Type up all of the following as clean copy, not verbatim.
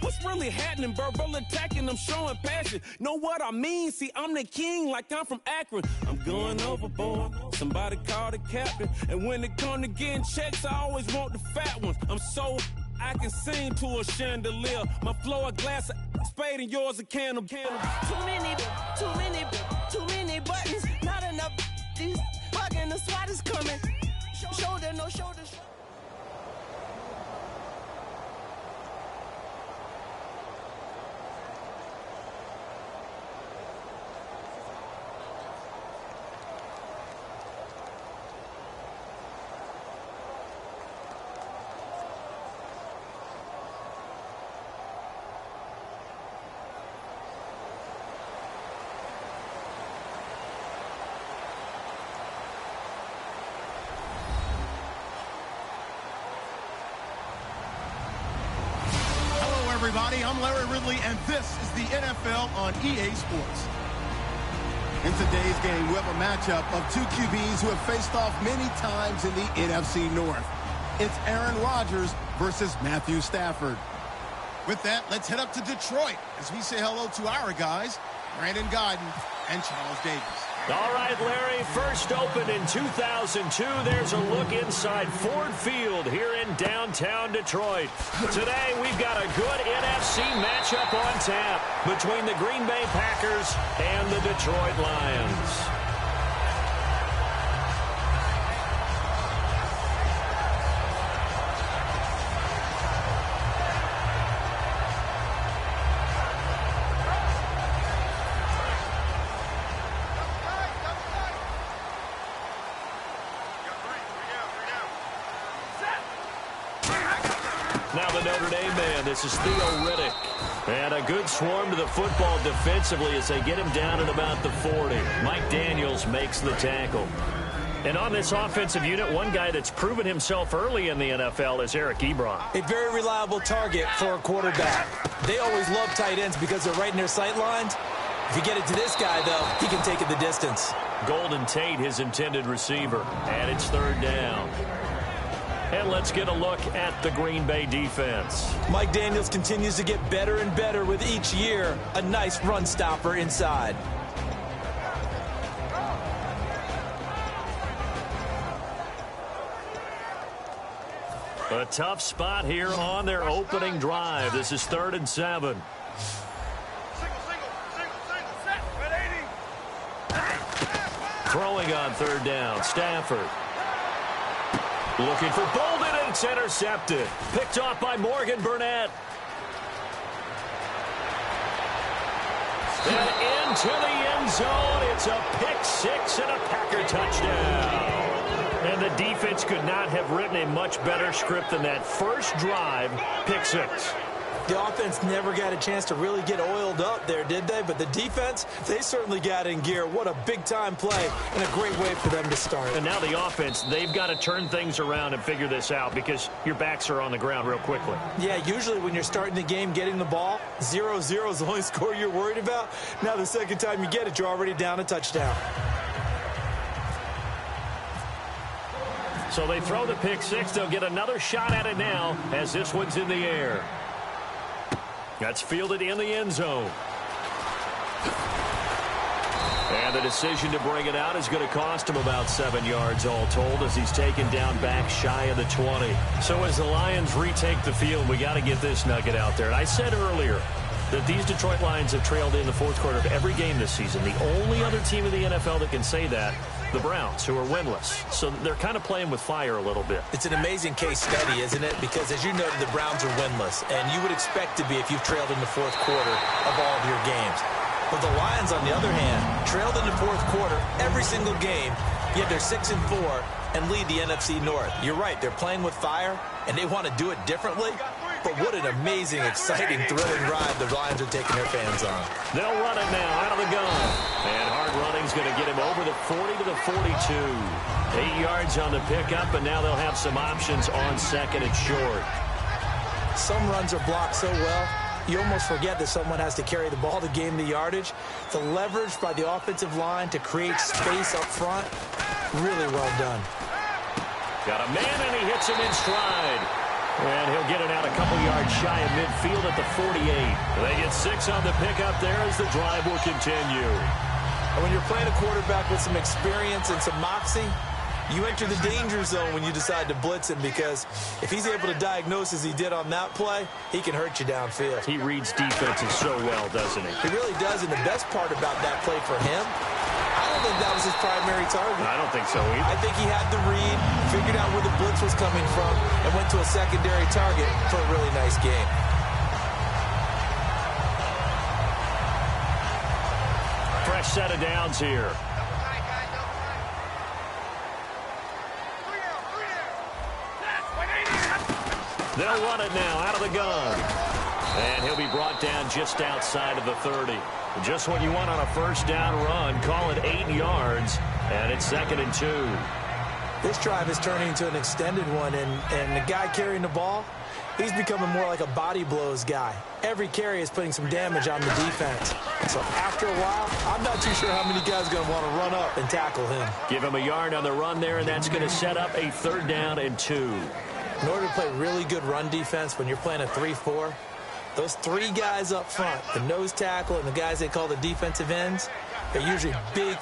What's really happening? Verbal attacking, I'm showing passion. Know what I mean? See, I'm the king like I'm from Akron. I'm going overboard. Somebody call the captain. And when it come to getting checks, I always want the fat ones. I'm so I can sing to a chandelier. My flow a glass of spade and yours a can of. Too many buttons. Not enough. These bugging, the SWAT is coming. Shoulder, no shoulder. Everybody, I'm Larry Ridley, and this is the NFL on EA Sports. In today's game, we have a matchup of two QBs who have faced off many times in the NFC North. It's Aaron Rodgers versus Matthew Stafford. With that, let's head up to Detroit as we say hello to our guys, Brandon Guyton and Charles Davis. All right, Larry, first opened in 2002. There's a look inside Ford Field here in downtown Detroit. Today, we've got a good NFC matchup on tap between the Green Bay Packers and the Detroit Lions. Now the Notre Dame man, this is Theo Riddick. And a good swarm to the football defensively as they get him down at about the 40. Mike Daniels makes the tackle. And on this offensive unit, one guy that's proven himself early in the NFL is Eric Ebron. A very reliable target for a quarterback. They always love tight ends because they're right in their sight lines. If you get it to this guy, though, he can take it the distance. Golden Tate, his intended receiver. And it's third down. And let's get a look at the Green Bay defense. Mike Daniels continues to get better and better with each year. A nice run stopper inside. A tough spot here on their opening drive. This is 3rd and 7. Throwing on 3rd down, Stafford. Looking for Bolden, and it's intercepted. Picked off by Morgan Burnett. And into the end zone. It's a pick six and a Packer touchdown. And the defense could not have written a much better script than that first drive, pick six. The offense never got a chance to really get oiled up there, did they? But the defense, they certainly got in gear. What a big-time play and a great way for them to start. And now the offense, they've got to turn things around and figure this out because your backs are on the ground real quickly. Yeah, usually when you're starting the game getting the ball, 0-0 is the only score you're worried about. Now the second time you get it, you're already down a touchdown. So they throw the pick six. They'll get another shot at it now as this one's in the air. That's fielded in the end zone. And the decision to bring it out is going to cost him about 7 yards all told as he's taken down back shy of the 20. So as the Lions retake the field, we got to get this nugget out there. And I said earlier that these Detroit Lions have trailed in the fourth quarter of every game this season. The only other team in the NFL that can say that, the Browns, who are winless. So they're kind of playing with fire a little bit. It's an amazing case study, isn't it? Because as you noted, the Browns are winless. And you would expect to be if you've trailed in the fourth quarter of all of your games. But the Lions, on the other hand, trailed in the fourth quarter every single game, yet they're 6-4 and lead the NFC North. You're right, they're playing with fire, and they want to do it differently. But what an amazing, exciting, thrilling ride the Lions are taking their fans on. They'll run it now out of the gun. And hard running's going to get him over the 40 to the 42. 8 yards on the pickup, and now they'll have some options on second and short. Some runs are blocked so well, you almost forget that someone has to carry the ball to gain the yardage. The leverage by the offensive line to create space up front, really well done. Got a man, and he hits him in stride. And he'll get it out a couple yards shy of midfield at the 48. They get 6 on the pickup there as the drive will continue. And when you're playing a quarterback with some experience and some moxie, you enter the danger zone when you decide to blitz him, because if he's able to diagnose as he did on that play, he can hurt you downfield. He reads defenses so well, doesn't he? He really does, and the best part about that play for him, I don't think that was his primary target. I don't think so either. I think he had the read, figured out where the blitz was coming from, and went to a secondary target for a really nice game. Fresh set of downs here. They'll run it now out of the gun. And he'll be brought down just outside of the 30. Just what you want on a first down run. Call it 8 yards, and it's 2nd and 2. This drive is turning into an extended one, and the guy carrying the ball, he's becoming more like a body blows guy. Every carry is putting some damage on the defense. So after a while, I'm not too sure how many guys are going to want to run up and tackle him. Give him a yard on the run there, and that's going to set up a 3rd down and 2. In order to play really good run defense when you're playing a 3-4, those 3 guys up front, the nose tackle and the guys they call the defensive ends, they're usually big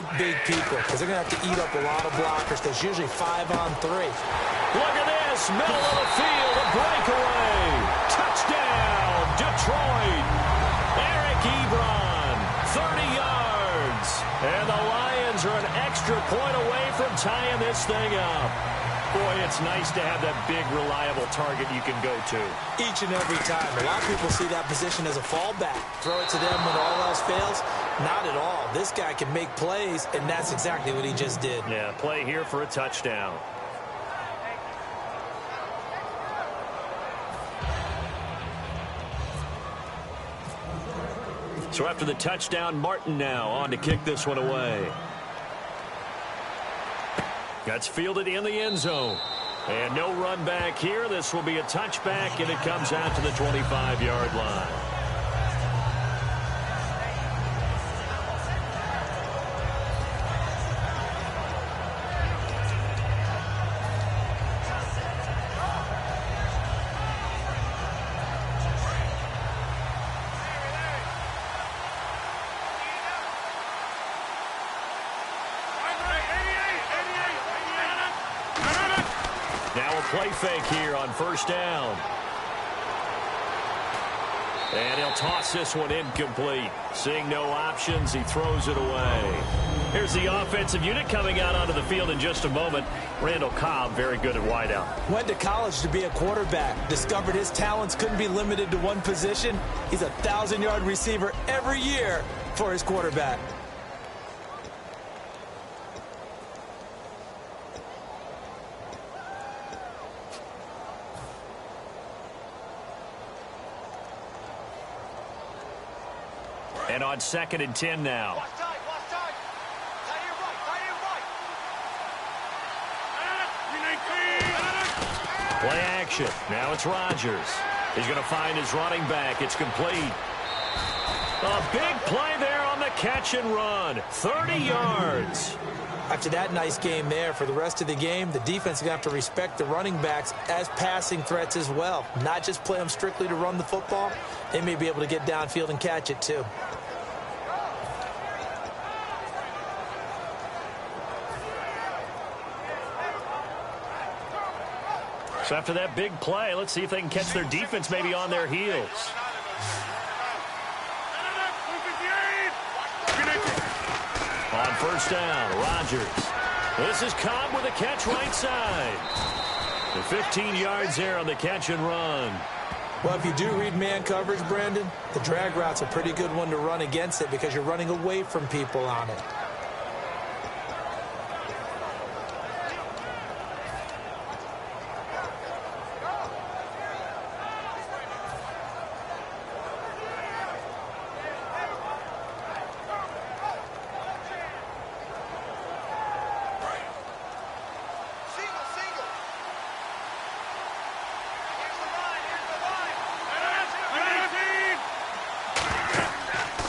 people, because they're going to have to eat up a lot of blockers. There's usually 5 on 3. Look at this, middle of the field, a breakaway. Touchdown, Detroit. Eric Ebron, 30 yards. And the Lions are an extra point away from tying this thing up. Boy, it's nice to have that big, reliable target you can go to. Each and every time. A lot of people see that position as a fallback. Throw it to them when all else fails. Not at all. This guy can make plays, and that's exactly what he just did. Yeah, play here for a touchdown. So after the touchdown, Martin now on to kick this one away. That's fielded in the end zone. And no run back here. This will be a touchback, and it comes out to the 25-yard line. Play fake here on 1st down. And he'll toss this one incomplete. Seeing no options, he throws it away. Here's the offensive unit coming out onto the field in just a moment. Randall Cobb, very good at wideout. Went to college to be a quarterback. Discovered his talents couldn't be limited to one position. He's a 1,000-yard receiver every year for his quarterback. And on 2nd and 10 now. Play action. Now it's Rodgers. He's going to find his running back. It's complete. A big play there on the catch and run. 30 yards. After that nice game there, for the rest of the game, the defense is going to have to respect the running backs as passing threats as well. Not just play them strictly to run the football. They may be able to get downfield and catch it too. So after that big play, let's see if they can catch their defense maybe on their heels. On 1st down, Rodgers. This is Cobb with a catch right side. The 15 yards there on the catch and run. Well, if you do read man coverage, Brandon, the drag route's a pretty good one to run against it because you're running away from people on it.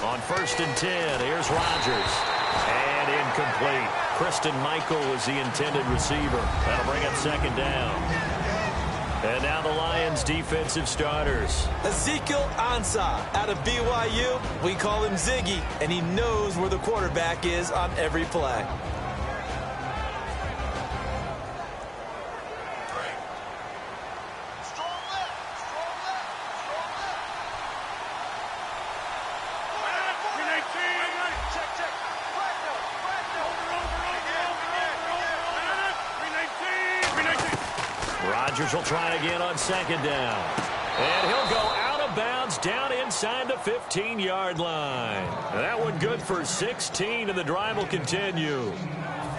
On 1st and 10, here's Rodgers. And incomplete. Christian Michael was the intended receiver. That'll bring up 2nd down. And now the Lions Lions defensive starters. Ezekiel Ansah out of BYU. We call him Ziggy, and he knows where the quarterback is on every play. Rodgers will try again on second down. And he'll go out of bounds down inside the 15-yard line. That one good for 16, and the drive will continue.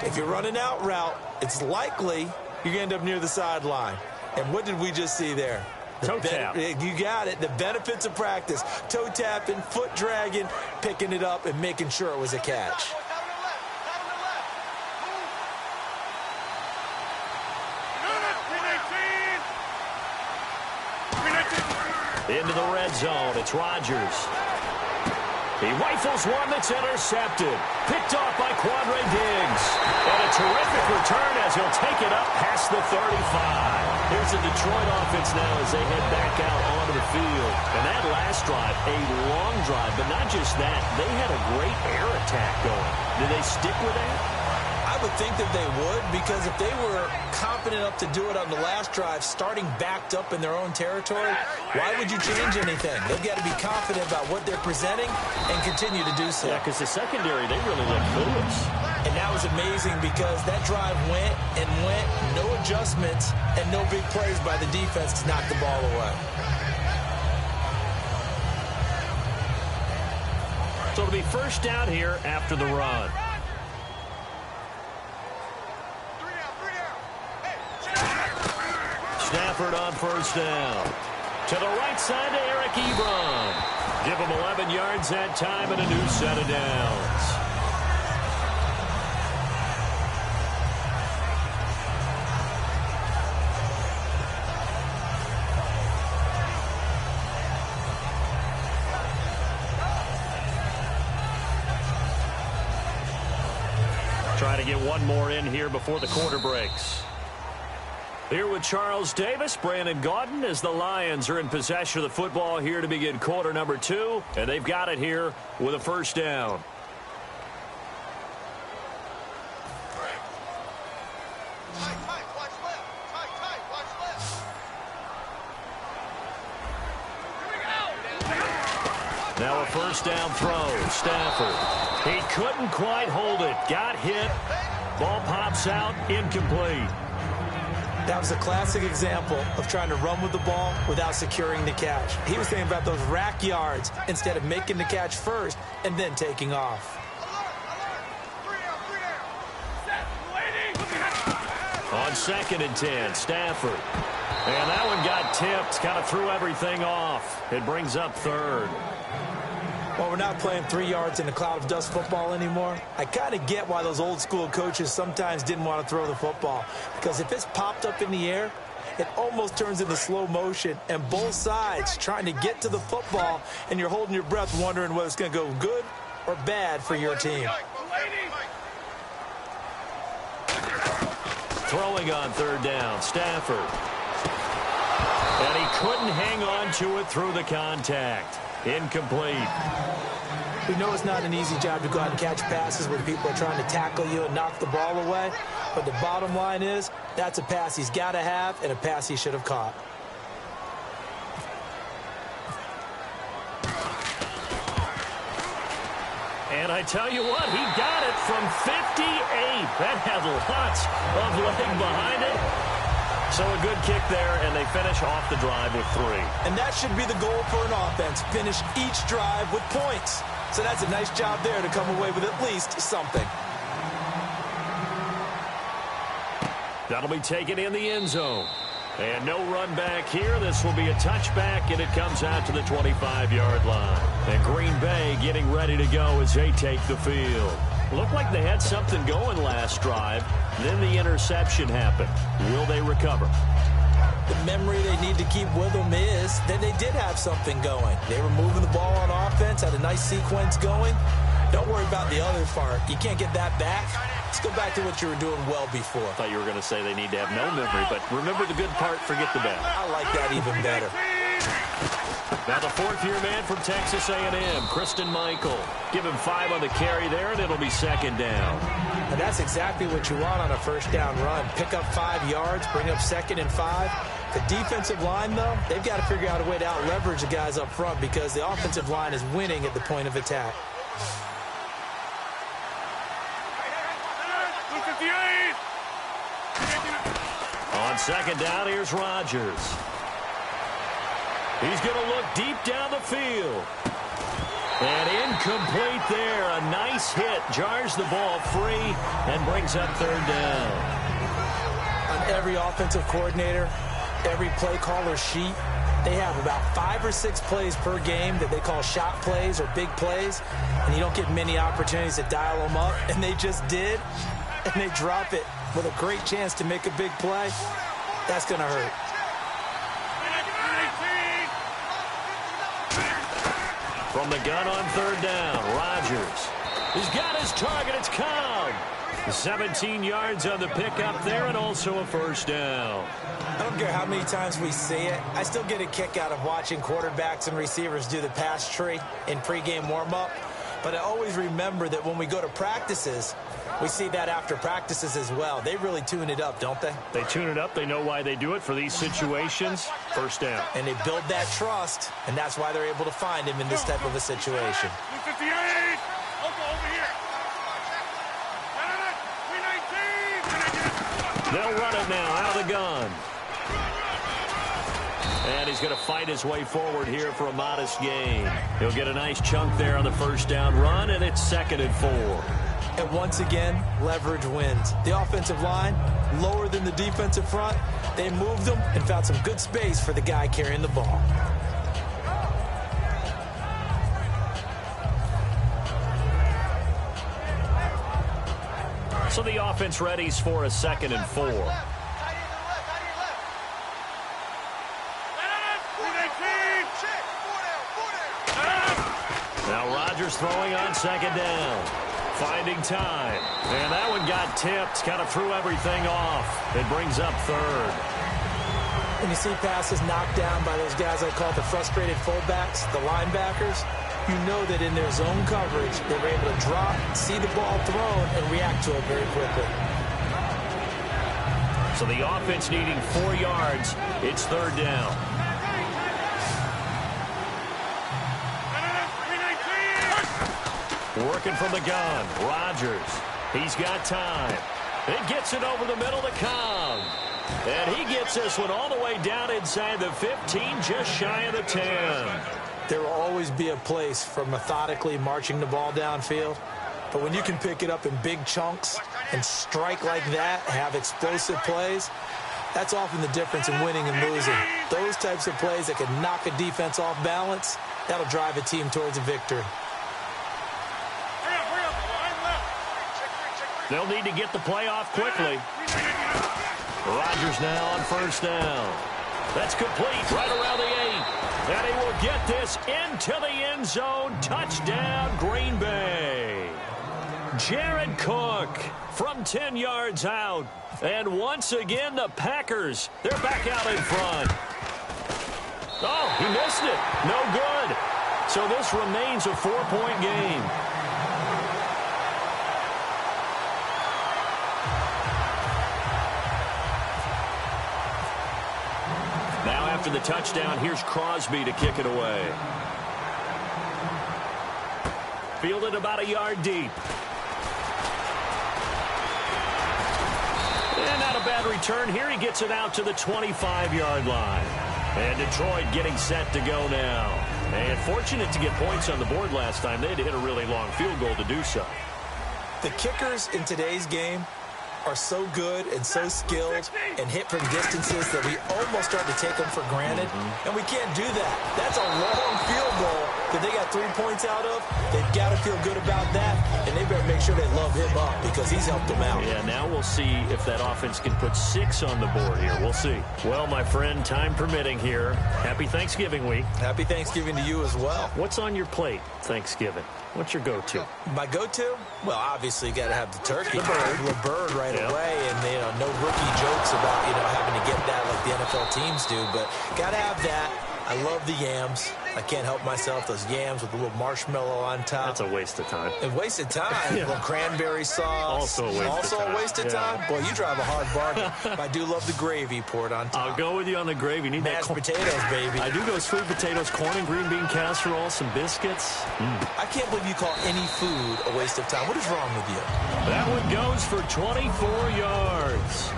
If you're running out route, it's likely you're going to end up near the sideline. And what did we just see there? Toe tap. You got it. The benefits of practice. Toe tapping, foot dragging, picking it up, and making sure it was a catch. Into the red zone. It's Rodgers. He rifles one that's intercepted. Picked off by Quandre Diggs. And a terrific return as he'll take it up past the 35. Here's the Detroit offense now as they head back out onto the field. And that last drive, a long drive, but not just that. They had a great air attack going. Did they stick with that? I would think that they would, because if they were confident enough to do it on the last drive, starting backed up in their own territory, why would you change anything? They've got to be confident about what they're presenting and continue to do so. Yeah, because the secondary, they really looked clueless. And that was amazing because that drive went and went, no adjustments, and no big plays by the defense to knock the ball away. So it'll be first down here after the run. Stafford on first down. To the right side to Eric Ebron. Give him 11 yards that time and a new set of downs. Try to get one more in here before the quarter breaks. Here with Charles Davis, Brandon Gaudin, as the Lions are in possession of the football here to begin quarter number 2. And they've got it here with a first down. Now a first down throw. Stafford. He couldn't quite hold it. Got hit. Ball pops out. Incomplete. That was a classic example of trying to run with the ball without securing the catch. He was thinking about those rack yards instead of making the catch first and then taking off. On 2nd and 10, Stafford. And that one got tipped. Kind of threw everything off. It brings up 3rd. Well, we're not playing 3 yards in a cloud of dust football anymore. I kind of get why those old school coaches sometimes didn't want to throw the football. Because if it's popped up in the air, it almost turns into slow motion. And both sides trying to get to the football, and you're holding your breath wondering whether it's going to go good or bad for your team. Throwing on 3rd down, Stafford. And he couldn't hang on to it through the contact. Incomplete. We know it's not an easy job to go out and catch passes when people are trying to tackle you and knock the ball away. But the bottom line is, that's a pass he's got to have and a pass he should have caught. And I tell you what, he got it from 58. That had lots of leg behind it. So a good kick there, and they finish off the drive with 3. And that should be the goal for an offense. Finish each drive with points. So that's a nice job there to come away with at least something. That'll be taken in the end zone. And no run back here. This will be a touchback, and it comes out to the 25-yard line. And Green Bay getting ready to go as they take the field. Looked like they had something going last drive. Then the interception happened. Will they recover? The memory they need to keep with them is that they did have something going. They were moving the ball on offense, had a nice sequence going. Don't worry about the other part. You can't get that back. Let's go back to what you were doing well before. I thought you were going to say they need to have no memory, but remember the good part, forget the bad. I like that even better. Now the fourth-year man from Texas A&M, Christian Michael. Give him 5 on the carry there, and it'll be second down. And that's exactly what you want on a first down run. Pick up 5 yards, bring up 2nd and 5. The defensive line, though, they've got to figure out a way to out-leverage the guys up front because the offensive line is winning at the point of attack. On second down, here's Rodgers. He's going to look deep down the field. And incomplete there. A nice hit. Jars the ball free and brings up third down. On every offensive coordinator, every play caller sheet, they have about 5 or 6 plays per game that they call shot plays or big plays. And you don't get many opportunities to dial them up. And they just did. And they drop it with a great chance to make a big play. That's going to hurt. From the gun on third down, Rodgers. He's got his target. It's Cobb. 17 yards on the pickup there and also a first down. I don't care how many times we see it. I still get a kick out of watching quarterbacks and receivers do the pass tree in pregame warm-up. But I always remember that when we go to practices, we see that after practices as well. They really tune it up, don't they? They tune it up. They know why they do it for these situations. First down. And they build that trust, and that's why they're able to find him in this type of a situation. They'll run it now out of the gun. And he's going to fight his way forward here for a modest gain. He'll get a nice chunk there on the first down run, and it's 2nd and 4. And once again, leverage wins. The offensive line, lower than the defensive front. They moved them and found some good space for the guy carrying the ball. So the offense readies for a 2nd and 4. Now Rodgers throwing on second down. Finding time. And that one got tipped. Kind of threw everything off. It brings up third. When you see passes knocked down by those guys I call the frustrated fullbacks, the linebackers, you know that in their zone coverage, they were able to drop, see the ball thrown, and react to it very quickly. So the offense needing 4 yards. It's third down. Working from the gun, Rodgers. He's got time. It gets it over the middle to Cobb. And he gets this one all the way down inside the 15, just shy of the 10. There will always be a place for methodically marching the ball downfield. But when you can pick it up in big chunks and strike like that, have explosive plays, that's often the difference in winning and losing. Those types of plays that can knock a defense off balance, that'll drive a team towards a victory. They'll need to get the play off quickly. Rodgers now on first down. That's complete right around the 8. And he will get this into the end zone. Touchdown, Green Bay. Jared Cook from 10 yards out. And once again, the Packers, they're back out in front. Oh, he missed it. No good. So this remains a 4-point game. Now after the touchdown, here's Crosby to kick it away. Fielded about a yard deep. And not a bad return here. He gets it out to the 25-yard line. And Detroit getting set to go now. And fortunate to get points on the board last time. They had to hit a really long field goal to do so. The kickers in today's game are so good and so skilled and hit from distances that we almost start to take them for granted. And we can't do that. That's a long field goal that they got got 3 points out of, they've got to feel good about that, and they better make sure they love him up because he's helped them out. Yeah, now we'll see if that offense can put 6 on the board here. We'll see. Well, my friend, time permitting here, happy Thanksgiving week. Happy Thanksgiving to you as well. What's on your plate Thanksgiving? What's your go-to? My go-to? Well, obviously, you got to have the turkey. The bird right away. And, no rookie jokes about, having to get that like the NFL teams do. But got to have that. I love the yams. I can't help myself. Those yams with a little marshmallow on top. That's a waste of time. A waste of time. A little cranberry sauce. Also a waste of time. Boy, you drive a hard bargain. I do love the gravy poured on top. I'll go with you on the gravy. Need mashed that potatoes, baby. I do go sweet potatoes, corn and green bean casserole, some biscuits. I can't believe you call any food a waste of time. What is wrong with you? That one goes for 24 yards.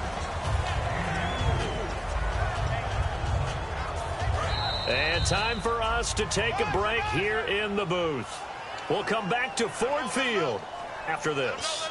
And time for us to take a break here in the booth. We'll come back to Ford Field after this.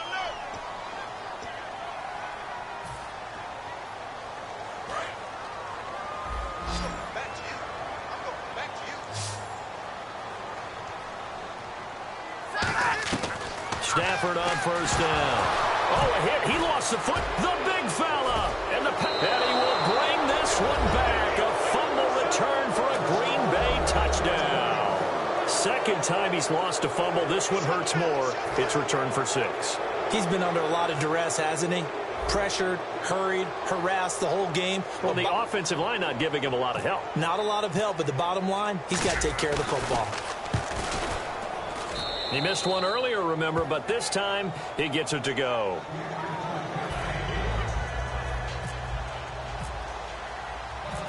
Stafford on first down. Oh, a hit. He lost the foot. The big fella. And he will bring this one back. A fumble return for a Green Bay touchdown. Second time he's lost a fumble. This one hurts more. It's returned for 6. He's been under a lot of duress, hasn't he? Pressured, hurried, harassed the whole game. Well, the offensive line not giving him a lot of help. Not a lot of help, but the bottom line, he's got to take care of the football. He missed one earlier, remember, but this time he gets it to go.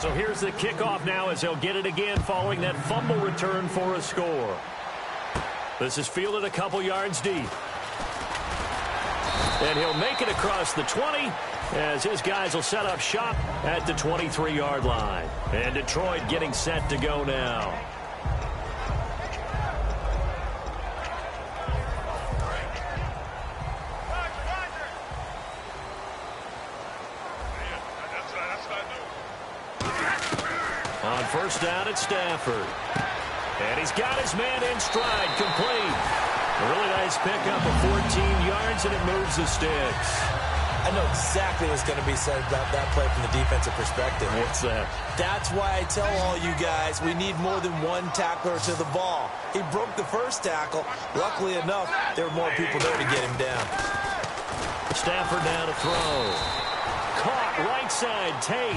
So here's the kickoff now as he'll get it again following that fumble return for a score. This is fielded a couple yards deep. And he'll make it across the 20 as his guys will set up shop at the 23-yard line. And Detroit getting set to go now. On first down at Stafford. And he's got his man in stride, complete. A really nice pickup of 14 yards, and it moves the sticks. I know exactly what's going to be said about that play from the defensive perspective. What's that? That's why I tell all you guys we need more than one tackler to the ball. He broke the first tackle. Luckily enough, there were more people there to get him down. Stafford now to throw. Caught right side, Tate.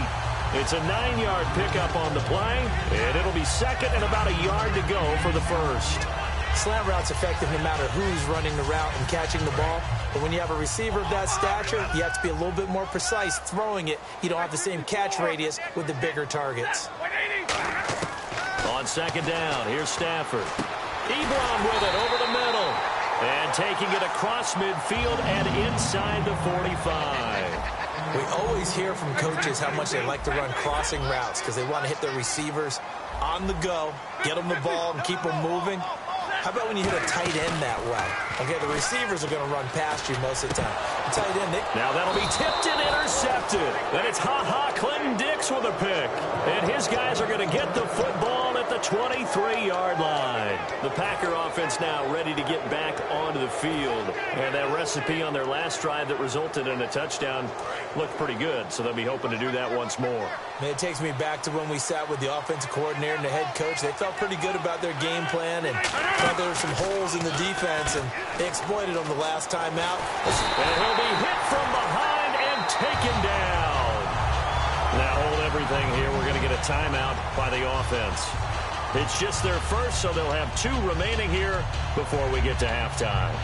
It's a 9-yard pickup on the play, and it'll be second and about a yard to go for the first. Slant route's effective no matter who's running the route and catching the ball. But when you have a receiver of that stature, you have to be a little bit more precise throwing it. You don't have the same catch radius with the bigger targets. On second down, here's Stafford. Ebron with it over the middle. And taking it across midfield and inside the 45. We always hear from coaches how much they like to run crossing routes because they want to hit their receivers on the go, get them the ball, and keep them moving. How about when you hit a tight end that way? Okay, the receivers are going to run past you most of the time. The tight end, now that'll be tipped and intercepted. And it's Clinton Dix with a pick. And his guys are going to get the football at the 23-yard line. The Packer offense now ready to get back onto the field. And that recipe on their last drive that resulted in a touchdown looked pretty good. So they'll be hoping to do that once more. It takes me back to when we sat with the offensive coordinator and the head coach. They felt pretty good about their game plan and thought there were some holes in the defense, and they exploited them the last time out. And he'll be hit from behind and taken down. Now hold everything here. We're going to get a timeout by the offense. It's just their first, so they'll have 2 remaining here before we get to halftime.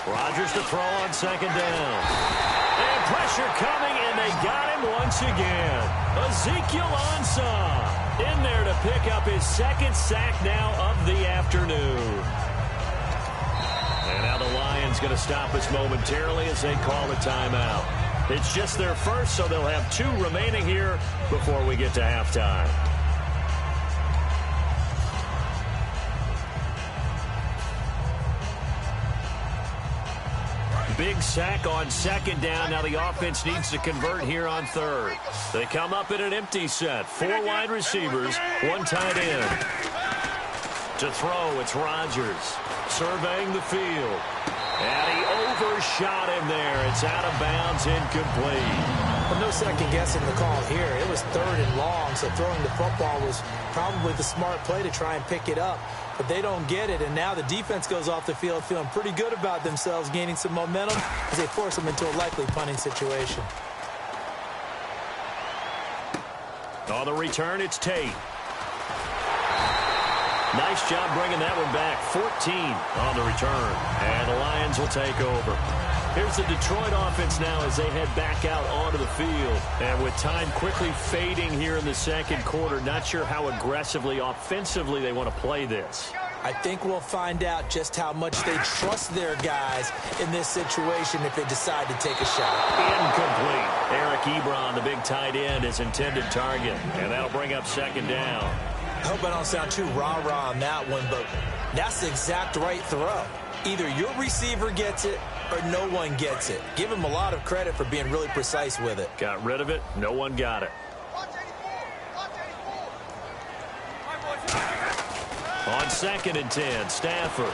Rodgers to throw on second down. And pressure coming, and they got him once again. Ezekiel Ansah in there to pick up his second sack now of the afternoon. Lions going to stop us momentarily as they call a timeout. It's just their first, so they'll have 2 remaining here before we get to halftime. Big sack on second down. Now the offense needs to convert here on third. They come up in an empty set. 4 wide receivers, 1 tight end. To throw, it's Rodgers surveying the field. And he overshot him there. It's out of bounds, incomplete. Well, no second guessing the call here. It was 3rd and long, so throwing the football was probably the smart play to try and pick it up. But they don't get it, and now the defense goes off the field feeling pretty good about themselves, gaining some momentum as they force them into a likely punting situation. On the return, it's Tate. Nice job bringing that one back. 14 on the return, and the Lions will take over. Here's the Detroit offense now as they head back out onto the field. And with time quickly fading here in the second quarter, not sure how aggressively, offensively they want to play this. I think we'll find out just how much they trust their guys in this situation if they decide to take a shot. Incomplete. Eric Ebron, the big tight end, is intended target. And that'll bring up second down. I hope I don't sound too rah-rah on that one, but that's the exact right throw. Either your receiver gets it or no one gets it. Give him a lot of credit for being really precise with it. Got rid of it. No one got it. On 2nd and 10, Stafford.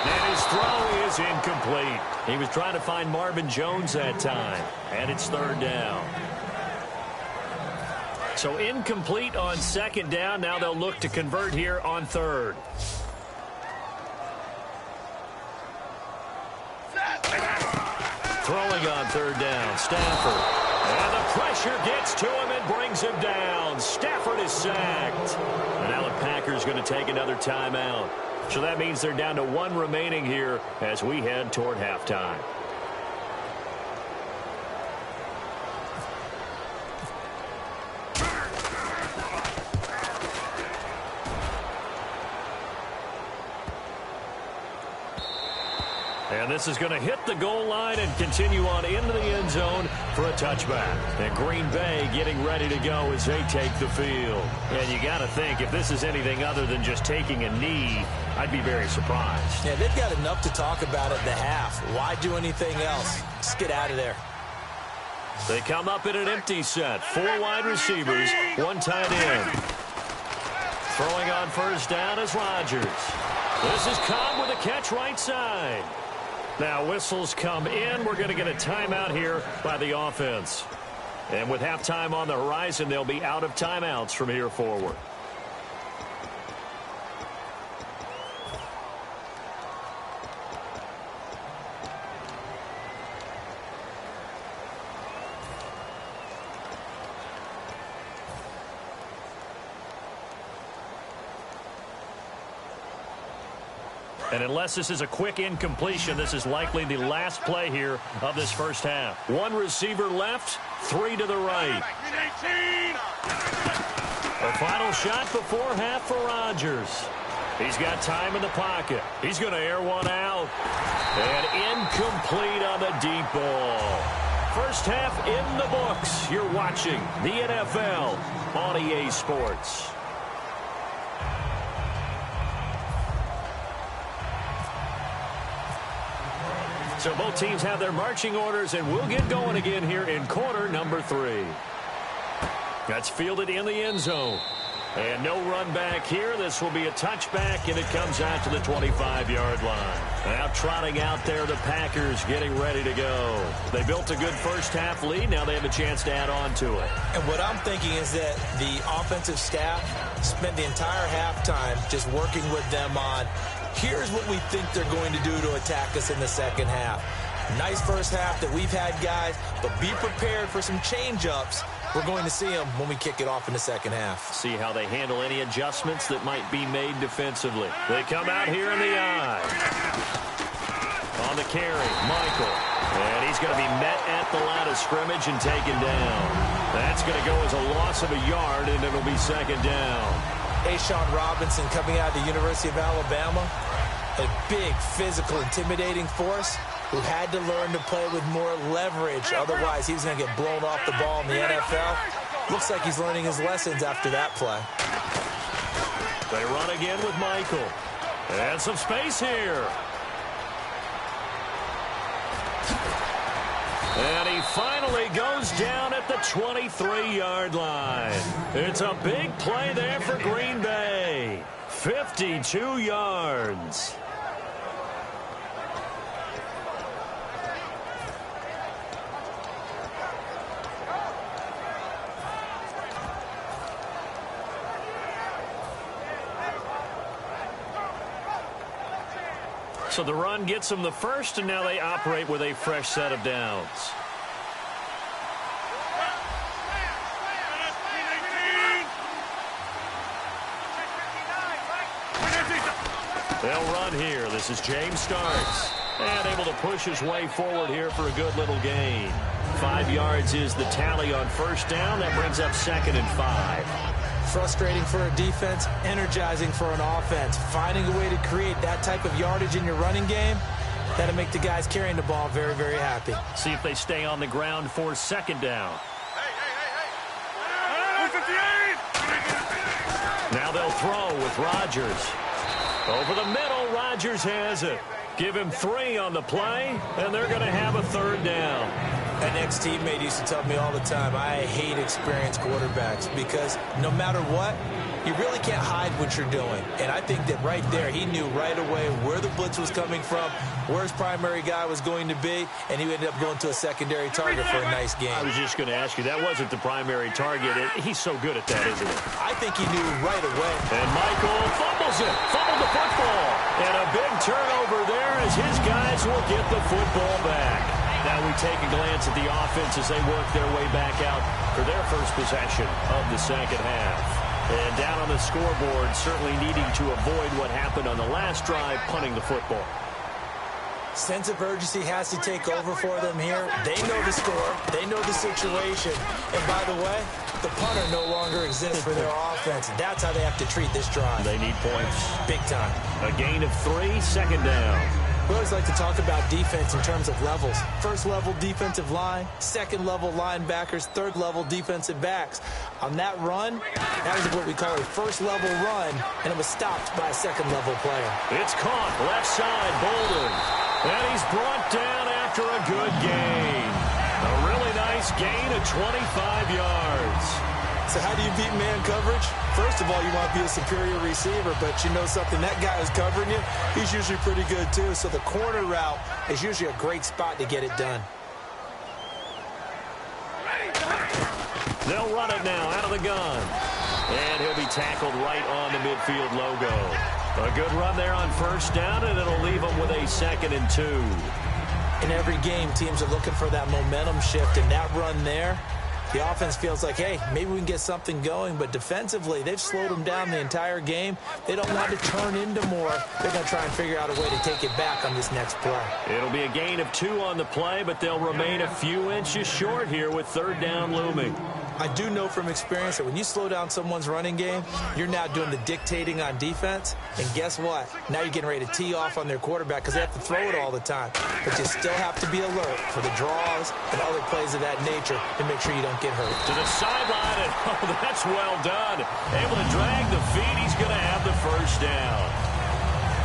And his throw is incomplete. He was trying to find Marvin Jones that time. And it's 3rd down. So incomplete on 2nd down. Now they'll look to convert here on 3rd. Throwing on 3rd down, Stafford. And the pressure gets to him and brings him down. Stafford is sacked. And now the Packers going to take another timeout. So that means they're down to 1 remaining here as we head toward halftime. And this is going to hit the goal line and continue on into the end zone for a touchback. And Green Bay getting ready to go as they take the field. And you got to think, if this is anything other than just taking a knee, I'd be very surprised. Yeah, they've got enough to talk about at the half. Why do anything else? Just get out of there. They come up in an empty set. 4 wide receivers, 1 tight end. Throwing on 1st down is Rodgers. This is Cobb with a catch right side. Now whistles come in. We're going to get a timeout here by the offense. And with halftime on the horizon, they'll be out of timeouts from here forward. And unless this is a quick incompletion, this is likely the last play here of this first half. 1 receiver left, 3 to the right. A final shot before half for Rodgers. He's got time in the pocket. He's going to air one out. And incomplete on the deep ball. First half in the books. You're watching the NFL on EA Sports. So both teams have their marching orders, and we'll get going again here in quarter number 3. That's fielded in the end zone. And no run back here. This will be a touchback, and it comes out to the 25-yard line. Now trotting out there, the Packers getting ready to go. They built a good first half lead. Now they have a chance to add on to it. And what I'm thinking is that the offensive staff spent the entire halftime just working with them on, here's what we think they're going to do to attack us in the second half. Nice first half that we've had, guys, but be prepared for some change-ups. We're going to see them when we kick it off in the second half. See how they handle any adjustments that might be made defensively. They come out here in the eye. On the carry, Michael. And he's going to be met at the line of scrimmage and taken down. That's going to go as a loss of a yard, and it'll be second down. Ashawn Robinson coming out of the University of Alabama. a big, physical, intimidating force who had to learn to play with more leverage. Otherwise, he was going to get blown off the ball in the NFL. Looks like he's learning his lessons after that play. They run again with Michael. And some space here. And he finally goes down at the 23-yard line. It's a big play there for Green Bay. 52 yards. So the run gets them the first, and now they operate with a fresh set of downs. They'll run here. This is James Starks. And able to push his way forward here for a good little gain. 5 yards is the tally on first down. That brings up 2nd and 5. Frustrating for a defense, energizing for an offense. Finding a way to create that type of yardage in your running game, that'll make the guys carrying the ball very, very happy. See if they stay on the ground for 2nd down. Now they'll throw with Rodgers. Over the middle, Rodgers has it. Give him 3 on the play, and they're going to have a 3rd down. An ex-teammate used to tell me all the time, I hate experienced quarterbacks because no matter what, you really can't hide what you're doing. And I think that right there, he knew right away where the blitz was coming from, where his primary guy was going to be, and he ended up going to a secondary target for a nice game. I was just going to ask you, that wasn't the primary target. He's so good at that, isn't he? I think he knew right away. And Michael fumbles it, fumbled the football. And a big turnover there as his guys will get the football back. Now we take a glance at the offense as they work their way back out for their first possession of the second half. And down on the scoreboard, certainly needing to avoid what happened on the last drive, punting the football. Sense of urgency has to take over for them here. They know the score. They know the situation. And by the way, the punter no longer exists for their offense. That's how they have to treat this drive. They need points. Big time. A gain of 3, 2nd down. We always like to talk about defense in terms of levels. First level defensive line, second level linebackers, third level defensive backs. On that run, that was what we call a first level run, and it was stopped by a second level player. It's caught left side, Bolden. And he's brought down after a good gain. A really nice gain of 25 yards. So how do you beat man coverage? First of all, you want to be a superior receiver, but you know something, that guy who's covering you, he's usually pretty good too. So the corner route is usually a great spot to get it done. They'll run it now out of the gun. And he'll be tackled right on the midfield logo. A good run there on first down, and it'll leave them with a 2nd and 2. In every game, teams are looking for that momentum shift, and that run there, the offense feels like, hey, maybe we can get something going, but defensively, they've slowed them down the entire game. They don't want to turn into more. They're going to try and figure out a way to take it back on this next play. It'll be a gain of 2 on the play, but they'll remain a few inches short here with 3rd down looming. I do know from experience that when you slow down someone's running game, you're now doing the dictating on defense. And guess what? Now you're getting ready to tee off on their quarterback because they have to throw it all the time. But you still have to be alert for the draws and other plays of that nature to make sure you don't get hurt. To the sideline, and oh, that's well done. Able to drag the feet. He's going to have the first down.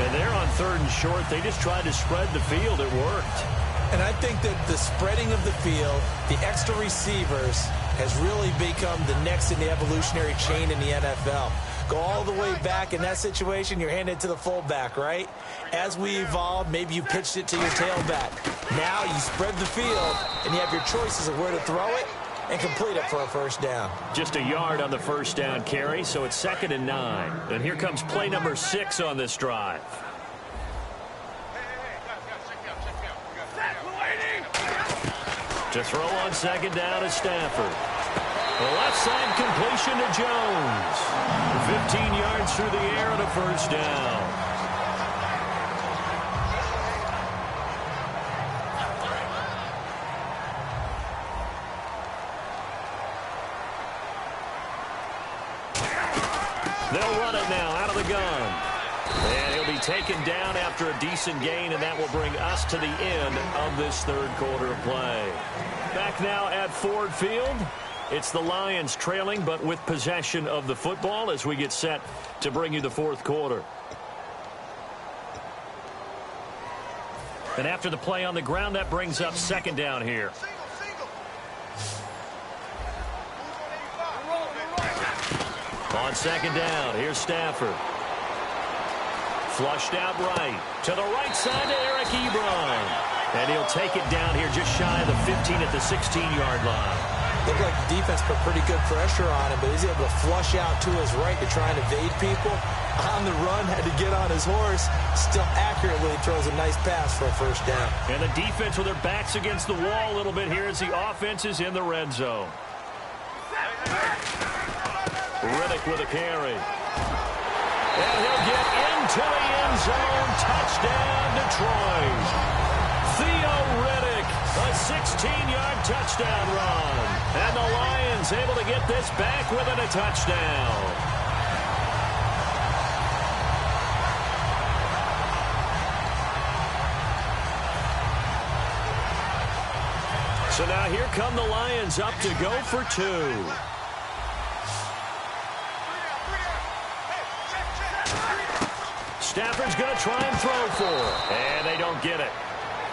And they're on 3rd and short. They just tried to spread the field. It worked. And I think that the spreading of the field, the extra receivers, has really become the next in the evolutionary chain in the NFL. Go all the way back in that situation, you're handed to the fullback, right? As we evolve, maybe you pitched it to your tailback. Now you spread the field, and you have your choices of where to throw it and complete it for a first down. Just a yard on the first down carry, so it's 2nd and 9. And here comes play number 6 on this drive. To throw on 2nd down is Stafford. The left side completion to Jones. 15 yards through the air and a first down. They'll run it now out of the gun. And he'll be taken down after a decent gain, and that will bring us to the end of this third quarter of play. Back now at Ford Field. It's the Lions trailing, but with possession of the football as we get set to bring you the fourth quarter. And after the play on the ground, that brings up second down here. On second down, here's Stafford. Flushed out right. To the right side to Eric Ebron. And he'll take it down here just shy of the 15 at the 16-yard line. Looked like the defense put pretty good pressure on him, but he's able to flush out to his right to try and evade people. On the run, had to get on his horse. Still accurately throws a nice pass for a first down. And the defense with their backs against the wall a little bit here as the offense is in the red zone. Riddick with a carry. And he'll get into the end zone. Touchdown, Detroit. Theo Riddick, a 16-yard touchdown run. And the Lions able to get this back within a touchdown. So now here come the Lions up to go for two. Stafford's going to try and throw for. And they don't get it.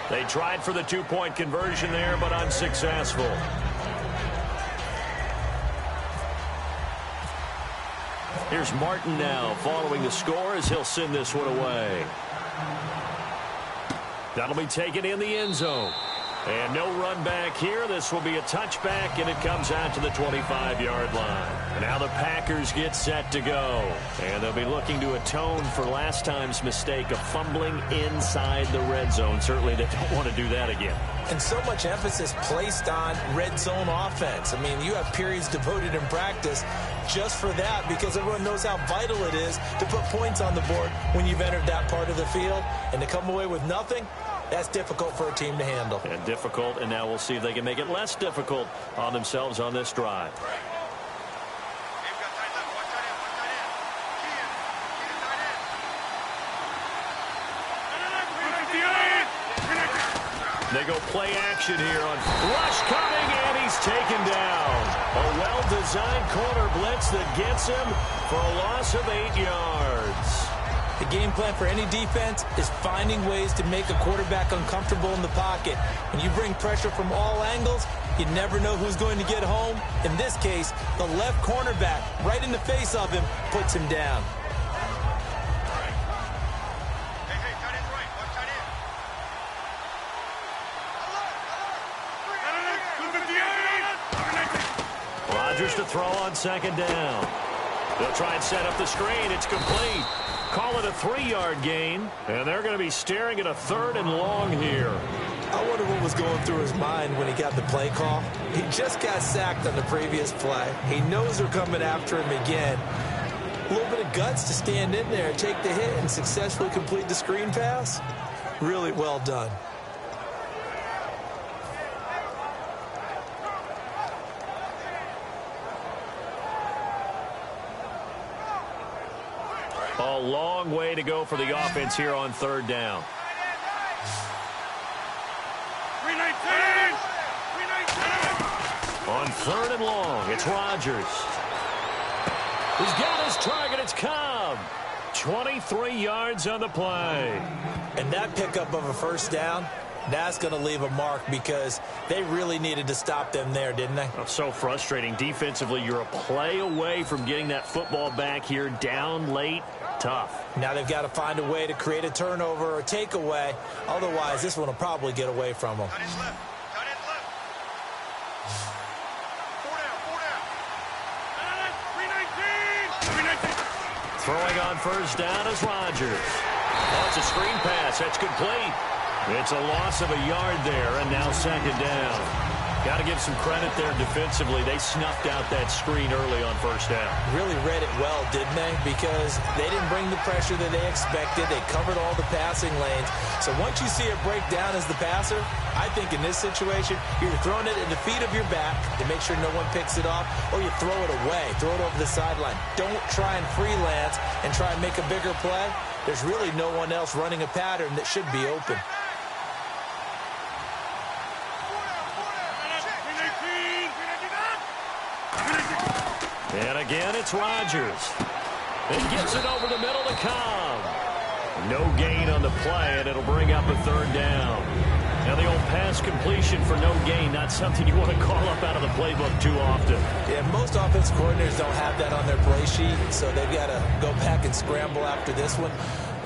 They tried for the two-point conversion there, but unsuccessful. Here's Martin now following the score as he'll send this one away. That'll be taken in the end zone. And no run back here. This will be a touchback, and it comes out to the 25-yard line. And now the Packers get set to go. And they'll be looking to atone for last time's mistake of fumbling inside the red zone. Certainly they don't want to do that again. And so much emphasis placed on red zone offense. I mean, you have periods devoted in practice just for that because everyone knows how vital it is to put points on the board when you've entered that part of the field. And to come away with nothing, that's difficult for a team to handle. And difficult, and now we'll see if they can make it less difficult on themselves on this drive. They go play action here on rush coming, and he's taken down. A well-designed corner blitz that gets him for a loss of 8 yards. The game plan for any defense is finding ways to make a quarterback uncomfortable in the pocket. When you bring pressure from all angles, you never know who's going to get home. In this case, the left cornerback, right in the face of him, puts him down. Rodgers to throw on second down. They'll try and set up the screen. It's complete. Call it a 3-yard gain, and they're going to be staring at a 3rd and long here. I wonder what was going through his mind when he got the play call. He just got sacked on the previous play. He knows they're coming after him again. A little bit of guts to stand in there, take the hit, and successfully complete the screen pass. Really well done. A long way to go for the offense here on 3rd down. 319. On 3rd and long, it's Rodgers. He's got his target. It's Cobb. 23 yards on the play. And that pickup of a first down, that's going to leave a mark because they really needed to stop them there, didn't they? Oh, so frustrating. Defensively, you're a play away from getting that football back here down late. Tough. Now they've got to find a way to create a turnover or takeaway. Otherwise, this one will probably get away from them. Throwing on first down is Rodgers. Oh, it's a screen pass. That's complete. It's a loss of a yard there, and now second down. Got to give some credit there defensively. They snuffed out that screen early on first down. Really read it well, didn't they? Because they didn't bring the pressure that they expected. They covered all the passing lanes. So once you see it break down as the passer, I think in this situation, you're throwing it at the feet of your back to make sure no one picks it off, or you throw it away, throw it over the sideline. Don't try and freelance and try and make a bigger play. there's really no one else running a pattern that should be open. And again, it's Rodgers. He gets it over the middle to Cobb. No gain on the play, and it'll bring up a third down. Now, the old pass completion for no gain, not something you want to call up out of the playbook too often. Yeah, most offense coordinators don't have that on their play sheet, so they've got to go back and scramble after this one.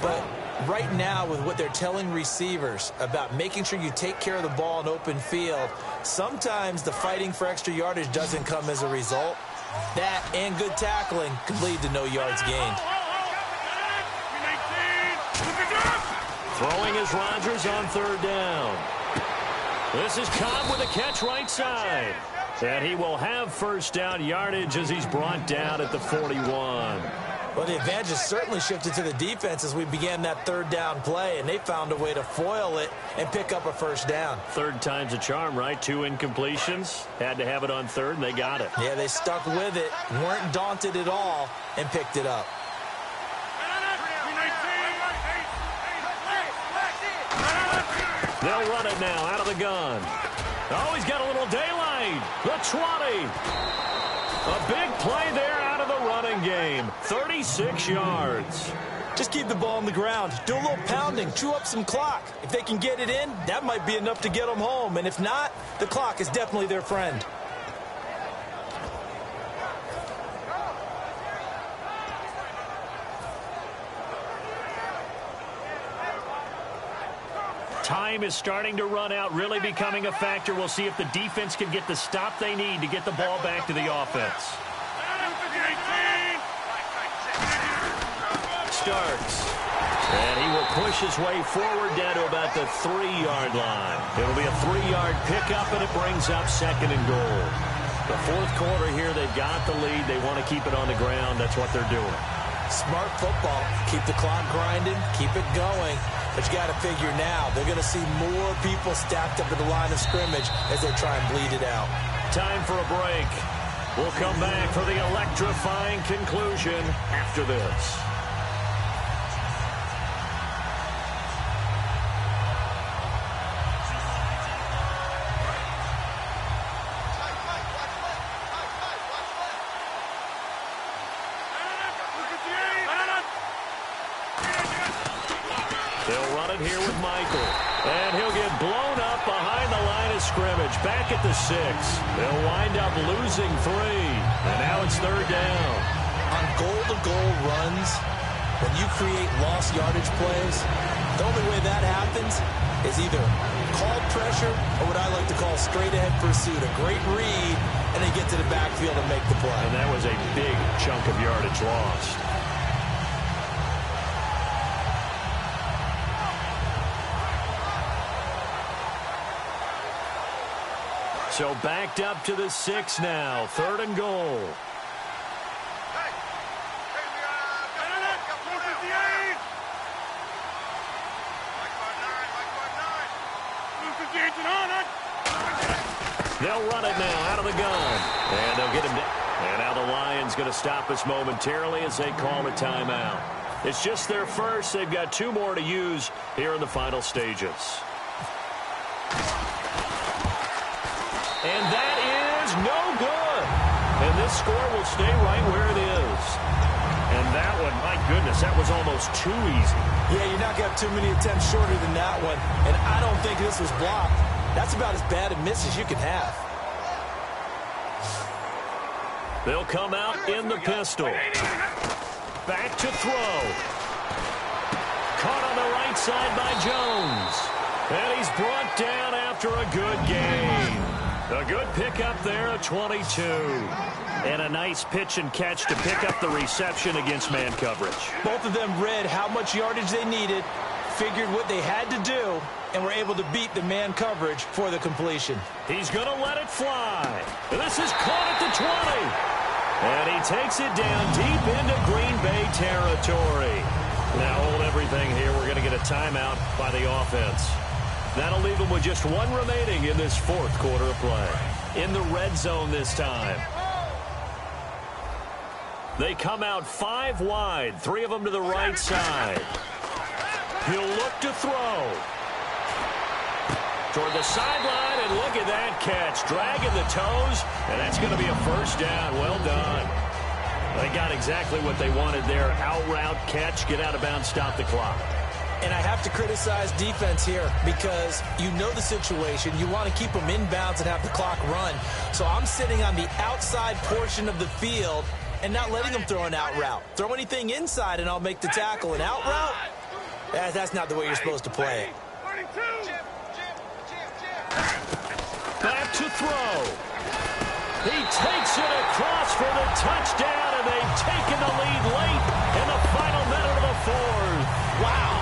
But right now, with what they're telling receivers about making sure you take care of the ball in open field, sometimes the fighting for extra yardage doesn't come as a result. That and good tackling could lead to no yards gained. Throwing is Rodgers on third down. This is Cobb with a catch right side. And he will have first down yardage as he's brought down at the 41. Well, the advantage has certainly shifted to the defense as we began that third down play, and they found a way to foil it and pick up a first down. Third time's a charm, right? 2 incompletions. Had to have it on third, and they got it. Yeah, they stuck with it, weren't daunted at all, and picked it up. They'll run it now out of the gun. Oh, he's got a little daylight. The 20. A big play there out of the running game. 36 yards. Just keep the ball on the ground. Do a little pounding. Chew up some clock. If they can get it in, that might be enough to get them home. And if not, the clock is definitely their friend. Time is starting to run out, really becoming a factor. We'll see if the defense can get the stop they need to get the ball back to the offense. Starks. And he will push his way forward down to about the 3-yard line. It'll be a 3-yard pickup, and it brings up second and goal. The fourth quarter here, they've got the lead. They want to keep it on the ground. That's what they're doing. Smart football. Keep the clock grinding. Keep it going. But you got to figure now, they're going to see more people stacked up at the line of scrimmage as they try and bleed it out. Time for a break. We'll come back for the electrifying conclusion after this. They'll run it here with Michael. And he'll get blown up behind the line of scrimmage. Back at the 6. They'll wind up losing 3. And now it's third down. On goal-to-goal runs, when you create lost yardage plays, the only way that happens is either called pressure or what I like to call straight-ahead pursuit. A great read, and they get to the backfield and make the play. And that was a big chunk of yardage lost. So backed up to the 6 now. Third and goal. They'll run it now out of the gun. And they'll get him down. And now the Lions going to stop us momentarily as they call a timeout. It's just their first. They've got 2 more to use here in the final stages. And that is no good. And this score will stay right where it is. And that one, my goodness, that was almost too easy. Yeah, you're not going to have too many attempts shorter than that one. And I don't think this was blocked. That's about as bad a miss as you can have. They'll come out in the pistol. Back to throw. Caught on the right side by Jones. And he's brought down after a good game. A good pickup there at 22. And a nice pitch and catch to pick up the reception against man coverage. Both of them read how much yardage they needed, figured what they had to do, and were able to beat the man coverage for the completion. He's going to let it fly. This is caught at the 20. And he takes it down deep into Green Bay territory. Now hold everything here. We're going to get a timeout by the offense. That'll leave them with just 1 remaining in this fourth quarter of play. In the red zone this time. They come out 5 wide, 3 of them to the right side. He'll look to throw. Toward the sideline, and look at that catch. Dragging the toes, and that's going to be a first down. Well done. They got exactly what they wanted there. Out route, catch, get out of bounds, stop the clock. And I have to criticize defense here because you know the situation. You want to keep them inbounds and have the clock run. So I'm sitting on the outside portion of the field and not letting them throw an out route. Throw anything inside and I'll make the tackle. An out route? That's not the way you're supposed to play it. Back to throw. He takes it across for the touchdown, and they've taken the lead late in the final minute of the fourth. Wow.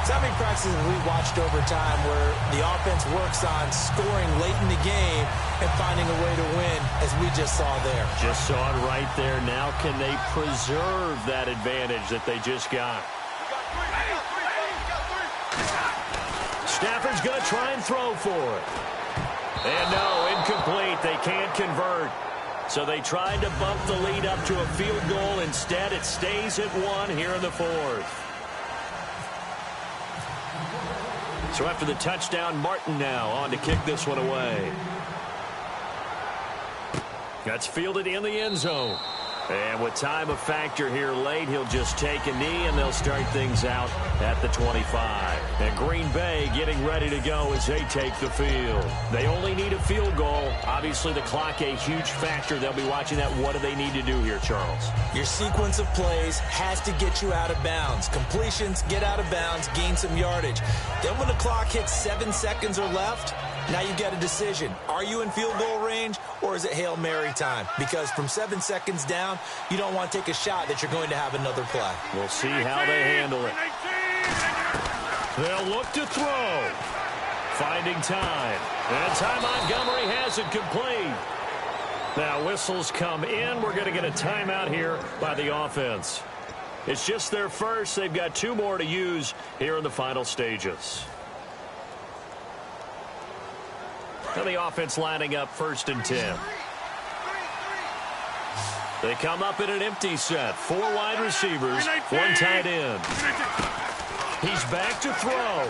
So many practices we watched over time where the offense works on scoring late in the game and finding a way to win, as we just saw there. Just saw it right there. Now can they preserve that advantage that they just got? Stafford's going to try and throw for it. And no, incomplete. They can't convert. So they tried to bump the lead up to a field goal. Instead, it stays at 1 here in the fourth. So after the touchdown, Martin now on to kick this one away. That's fielded in the end zone. And with time a factor here late, he'll just take a knee, and they'll start things out at the 25. And Green Bay getting ready to go as they take the field. They only need a field goal. Obviously, the clock a huge factor. They'll be watching that. What do they need to do here, Charles? Your sequence of plays has to get you out of bounds. Completions, get out of bounds, gain some yardage. Then when the clock hits 7 seconds or left, now you get a decision. Are you in field goal range, or is it Hail Mary time? Because from 7 seconds down, you don't want to take a shot that you're going to have another play. We'll see how they handle it. They'll look to throw. Finding time. And Ty Montgomery has it complete. Now whistles come in. We're going to get a timeout here by the offense. It's just their first. They've got 2 more to use here in the final stages. And the offense lining up 1st and 10. They come up in an empty set. 4 wide receivers, 1 tight end. He's back to throw.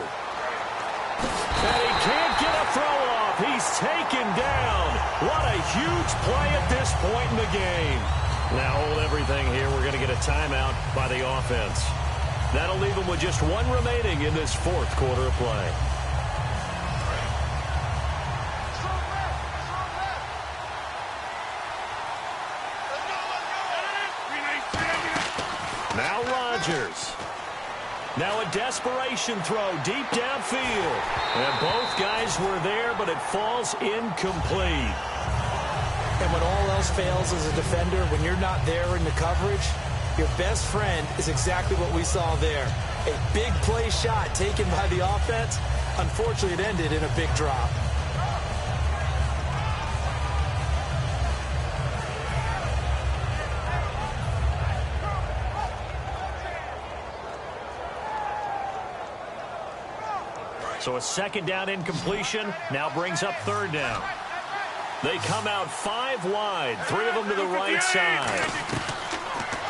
And he can't get a throw off. He's taken down. What a huge play at this point in the game. Now hold everything here. We're going to get a timeout by the offense. That'll leave them with just 1 remaining in this 4th quarter of play. Now Rodgers. Now a desperation throw deep downfield. And both guys were there, but it falls incomplete. And when all else fails as a defender, when you're not there in the coverage, your best friend is exactly what we saw there. A big play shot taken by the offense. Unfortunately, it ended in a big drop. So a 2nd down incompletion now brings up 3rd down. They come out 5 wide, 3 of them to the right side.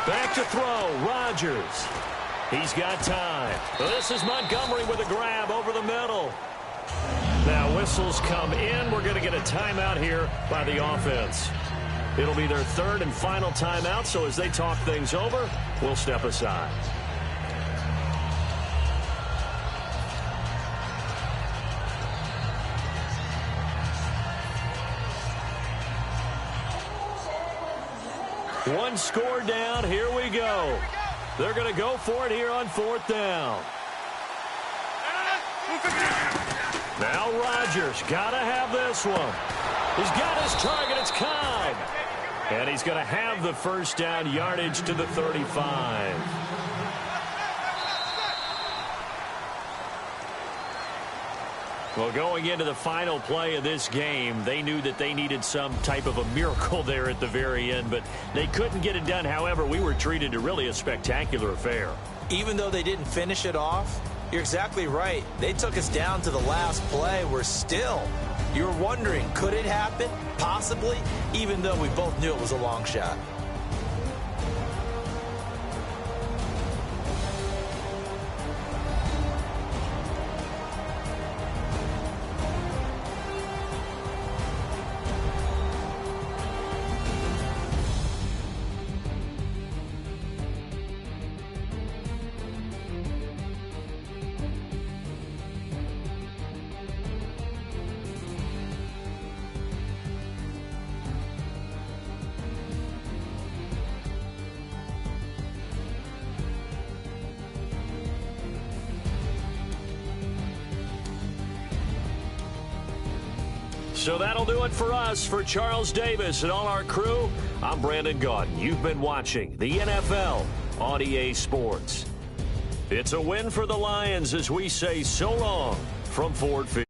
Back to throw, Rodgers. He's got time. This is Montgomery with a grab over the middle. Now whistles come in. We're going to get a timeout here by the offense. It'll be their 3rd and final timeout, so as they talk things over, we'll step aside. One score down. Here we go. They're going to go for it here on 4th down. Now Rodgers got to have this one. He's got his target. It's Cobb. And he's going to have the 1st down, yardage to the 35. Well, going into the final play of this game, they knew that they needed some type of a miracle there at the very end, but they couldn't get it done. However, we were treated to really a spectacular affair. Even though they didn't finish it off, you're exactly right. They took us down to the last play. We're still, you're wondering, could it happen? Possibly, even though we both knew it was a long shot. So that'll do it for us. For Charles Davis and all our crew, I'm Brandon Gaudin. You've been watching the NFL on EA Sports. It's a win for the Lions as we say so long from Ford Field.